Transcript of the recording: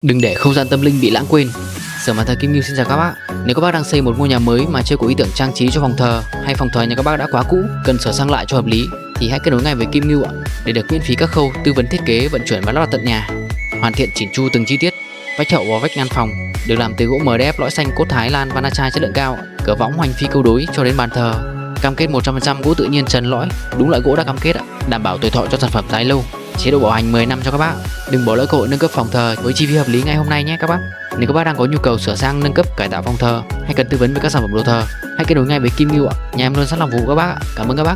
Đừng để không gian tâm linh bị lãng quên. Sở Nhà thờ Kim Ngưu xin chào các bác. Nếu các bác đang xây một ngôi nhà mới mà chưa có ý tưởng trang trí cho phòng thờ, hay phòng thờ nhà các bác đã quá cũ, cần sửa sang lại cho hợp lý, thì hãy kết nối ngay với Kim Ngưu ạ, để được miễn phí các khâu tư vấn thiết kế, vận chuyển và lắp đặt tận nhà, hoàn thiện chỉn chu từng chi tiết. Vách hậu và vách ngăn phòng được làm từ gỗ MDF lõi xanh cốt Thái Lan Vanachai chất lượng cao, cửa võng hoành phi câu đối cho đến bàn thờ, cam kết 100% gỗ tự nhiên trần lõi, đúng loại gỗ đã cam kết ạ, đảm bảo tuổi thọ cho sản phẩm dài lâu, chế độ bảo hành 10 năm cho các bác. Đừng bỏ lỡ cơ hội nâng cấp phòng thờ với chi phí hợp lý ngay hôm nay nhé các bác. Nếu các bác đang có nhu cầu sửa sang, nâng cấp, cải tạo phòng thờ hay cần tư vấn về các sản phẩm đồ thờ, hãy kết nối ngay với Kim Ngưu ạ. Nhà em luôn sẵn lòng phục vụ các bác ạ. Cảm ơn các bác.